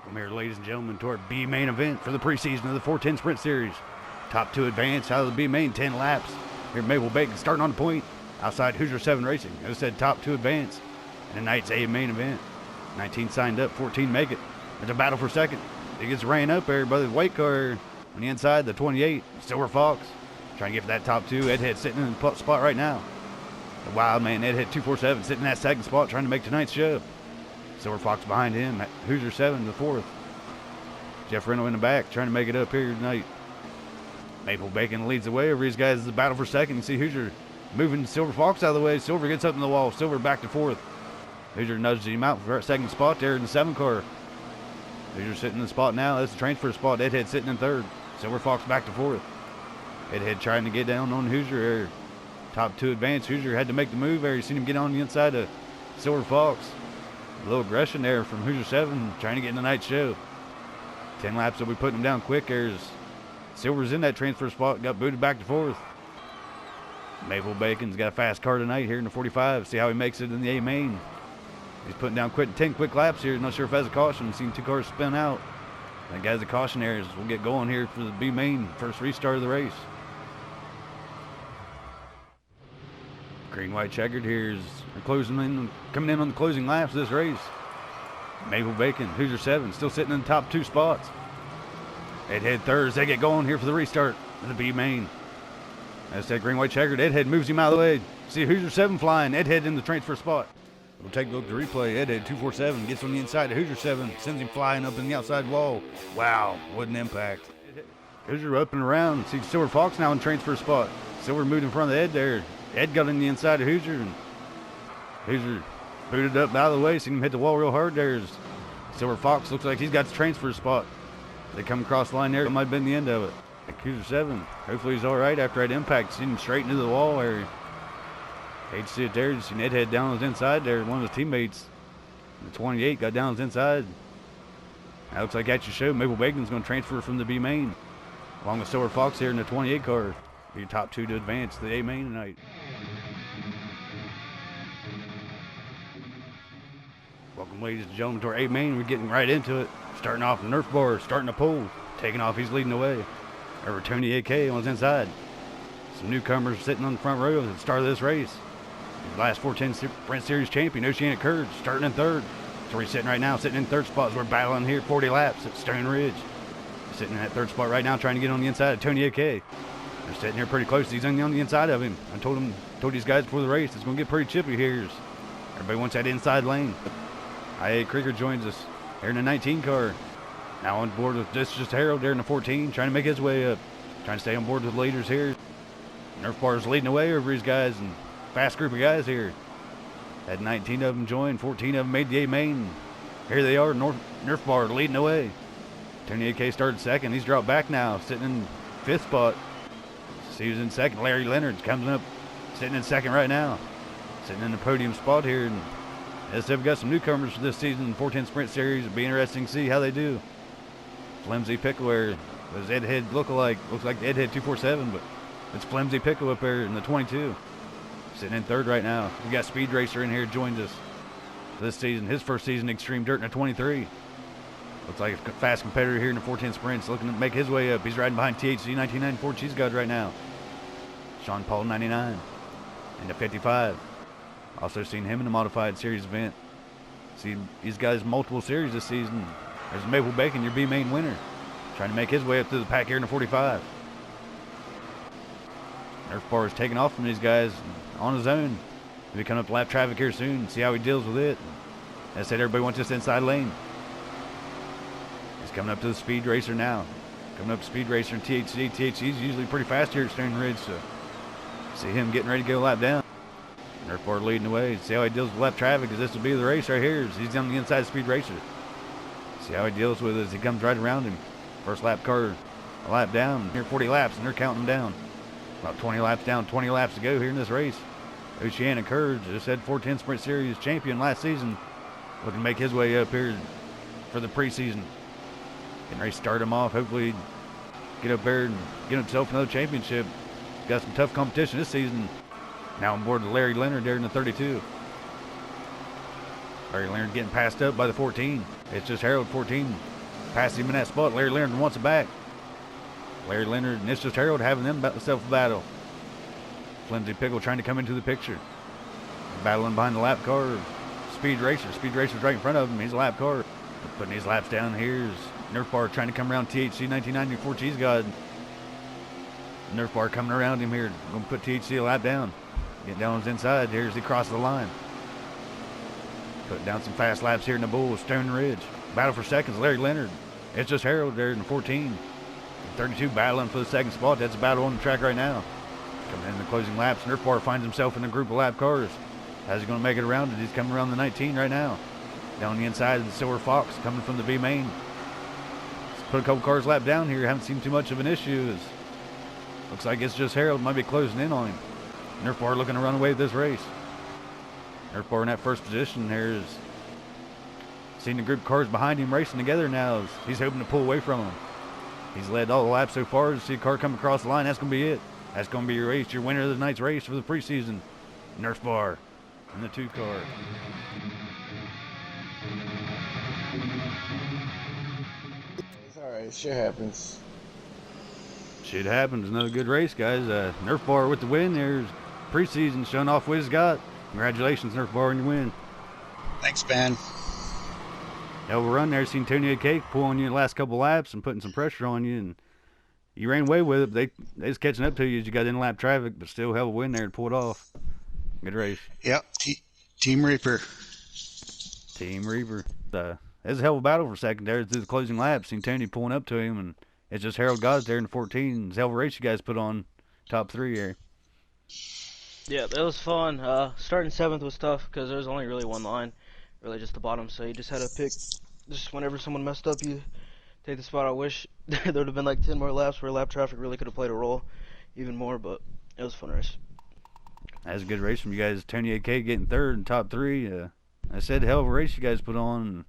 Welcome here, ladies and gentlemen, to our B main event for the preseason of the 410 Sprint Series. Top 2 advance out of the B main, 10 laps. Here, Maple Bacon starting on the point outside Hoosier 7 Racing. As I said, top 2 advance in tonight's A main event. 19 signed up, 14 make it. There's a battle for second. It gets ran up there by the white car on the inside, the 28, Silver Fox. Trying to get for that top 2. Ed Head sitting in the spot right now. The wild man, Ed Head 247, sitting in that second spot trying to make tonight's show. Silver Fox behind him, Hoosier 7 the 4th. Jeff Reno in the back, trying to make it up here tonight. Maple Bacon leads the way over these guys. It's a battle for second. You see Hoosier moving Silver Fox out of the way. Silver gets up in the wall. Silver back to 4th. Hoosier nudges him out for that second spot there in the 7 car. Hoosier sitting in the spot now. That's the transfer spot. Ed Head sitting in 3rd. Silver Fox back to 4th. Ed Head trying to get down on Hoosier there. Top 2 advance. Hoosier had to make the move there. You seen him get on the inside of Silver Fox. A little aggression there from Hoosier 7, trying to get in the night show. 10 laps, they'll be putting him down quick. There's Silver's in that transfer spot, got booted back to 4th. Maple Bacon's got a fast car tonight here in the 45. See how he makes it in the A main. He's putting down 10 quick laps here. Not sure if that's a caution. Seen 2 cars spin out. That guy's a caution there as we'll get going here for the B main, first restart of the race. Green, white, checkered here is coming in on the closing laps of this race. Maple Bacon, Hoosier 7, still sitting in the top 2 spots. Ed Head 3rd as they get going here for the restart of the B main. As that green, white, checkered, Ed Head moves him out of the way. See Hoosier 7 flying, Ed Head in the transfer spot. We'll take a look at the replay. Ed Head 247 gets on the inside of Hoosier 7, sends him flying up in the outside wall. Wow, what an impact. Hoosier up and around. See Silver Fox now in transfer spot. Silver moved in front of Ed there. Ed got in the inside of Hoosier, and Hoosier booted up out of the way. Seen him hit the wall real hard. There's Silver Fox. Looks like he's got the transfer spot. They come across the line there. It might have been the end of it. Hoosier 7. Hopefully he's all right after that impact. Seen him straight into the wall there. Hate to see it there. Just seen Ed Head down on his inside there. One of his teammates, the 28, got down on his inside. That looks like that's your show. Maple Bacon's going to transfer from the B main, along with Silver Fox here in the 28 car. Be your top 2 to advance to the A main tonight. Welcome, ladies and gentlemen, to our A main. We're getting right into it. Starting off the Nerf bar, starting to pull, taking off. He's leading the way. Over Tony AK on his inside. Some newcomers sitting on the front row at the start of this race. The last 410 Sprint Series champion, Oceanic Curge, starting in 3rd. So we're sitting right now, sitting in 3rd spot as we're battling here 40 laps at Stoneridge. Sitting in that 3rd spot right now, trying to get on the inside of Tony AK. They're sitting here pretty close. He's on the inside of him. I told these guys before the race, it's going to get pretty chippy here. Everybody wants that inside lane. IA Krieger joins us here in the 19 car. Now on board with just Harold there in the 14, trying to make his way up. Trying to stay on board with the leaders here. Nerf Bar's leading the way over these guys, and fast group of guys here. Had 19 of them join, 14 of them made the A main. Here they are, Nerf Bar leading the way. Tony AK started 2nd. He's dropped back now, sitting in 5th spot. He was in 2nd. Larry Leonard's comes up, sitting in 2nd right now. Sitting in the podium spot here. And as they've got some newcomers for this season, 410 Sprint Series. It'll be interesting to see how they do. Flimsy Pickle there was Ed Head lookalike. Looks like Ed Head 247, but it's Flimsy Pickle up there in the 22. Sitting in 3rd right now. We got Speed Racer in here, joins us for this season. His first season, Xtreme Dirt in the 23. Looks like a fast competitor here in the 410 Sprints, looking to make his way up. He's riding behind THC 1994 Cheese God right now. Sean Paul 99 in the 55. Also seen him in the modified series event. See, he's got his multiple series this season. There's Maple Bacon, your B main winner, trying to make his way up through the pack here in the 45. Nerf Bar is taking off from these guys on his own. He'll be coming up lap traffic here soon. See how he deals with it. As I said, everybody wants this inside lane. He's coming up to the Speed Racer now. Coming up to Speed Racer and THC. THC's usually pretty fast here at Stoneridge, so see him getting ready to go lap down. Nerf Bar leading the way. See how he deals with lap traffic, because this will be the race right here. He's on the inside of Speed Racer. See how he deals with it as he comes right around him. First lap car, a lap down. Here 40 laps, and they're counting him down. About 20 laps down, 20 laps to go here in this race. Oceanic Curge, just said 410 Sprint Series champion last season, looking to make his way up here for the preseason. Getting ready to start him off. Hopefully get up there and get himself another championship. Got some tough competition this season. Now on board with Larry Leonard there in the 32. Larry Leonard getting passed up by the 14. It's just Harold 14 Past him in that spot. Larry Leonard wants it back. Larry Leonard and It's Just Harold having them about themselves a battle. Flimsy Pickle trying to come into the picture. Battling behind the lap car. Speed Racer. Speed Racer's right in front of him. He's a lap car. Putting his laps down. Here's Nerf Bar trying to come around THC 1994 Cheese God. Nerf Bar coming around him here. Going to put THC a lap down. Get down on his inside. Here's he crosses the line. Putting down some fast laps here in the Bull. Stoneridge. Battle for seconds. Larry Leonard. It's Just Harold there in 14. 32 battling for the second spot. That's a battle on the track right now. Coming in the closing laps. Nerf Bar finds himself in a group of lap cars. How's he going to make it around it? He's coming around the 19 right now. Down the inside of the Silver Fox coming from the B main. Let's put a couple cars lap down here. Haven't seen too much of an issue. Looks like It's Just Harold might be closing in on him. Nerf Bar looking to run away with this race. Nerf Bar in that first position. There's seen the group of cars behind him racing together now. He's hoping to pull away from him. He's led all the laps so far. To see a car come across the line, that's going to be it. That's going to be your race, your winner of the night's race for the preseason. Nerf Bar in the 2 car. It's alright, shit happens. Shit happens. Another good race, guys. Nerf Bar with the win. There's preseason showing off what he's got. Congratulations, Nerf Bar, on your win. Thanks, Ben. Hell of a run there. Seen Tony Cake pull on you the last couple laps and putting some pressure on you, and you ran away with it. But they was catching up to you as you got in lap traffic, but still hell of a win there to pull it off. Good race. Yep, Team Reaper. Team Reaper. It was a hell of a battle for second there through the closing laps. Seen Tony pulling up to him, and It's Just Harold got it there in the 14. It's a hell of a race you guys put on. Top 3 here. Yeah, that was fun. Starting 7th was tough because there was only really one line, really just the bottom. So you just had to pick. Just whenever someone messed up, you take the spot. I wish there would have been like 10 more laps where lap traffic really could have played a role, even more. But it was a fun race. That was a good race from you guys. Tony AK getting 3rd in top 3. I said hell of a race you guys put on.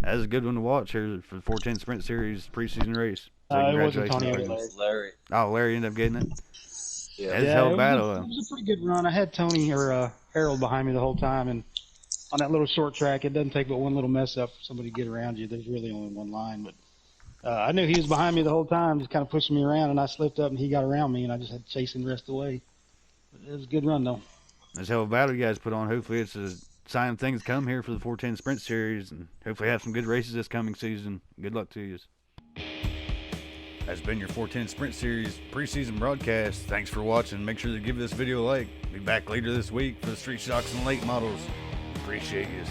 That was a good one to watch here for the 410 Sprint Series preseason race. So It wasn't Tony. It was Larry. Oh, Larry ended up getting it. Yeah, That was a hell of a battle. It was a pretty good run. I had Tony or Harold behind me the whole time, and on that little short track, it doesn't take but one little mess up for somebody to get around you. There's really only one line, but I knew he was behind me the whole time, just kind of pushing me around, and I slipped up, and he got around me, and I just had to chase him the rest of the way. But it was a good run, though. That's a hell of a battle you guys put on. Hopefully it's a sign of things to come here for the 410 Sprint Series, and hopefully have some good races this coming season. Good luck to you. That's been your 410 Sprint Series preseason broadcast. Thanks for watching. Make sure to give this video a like. Be back later this week for the Street Stocks and Late Models. Appreciate you.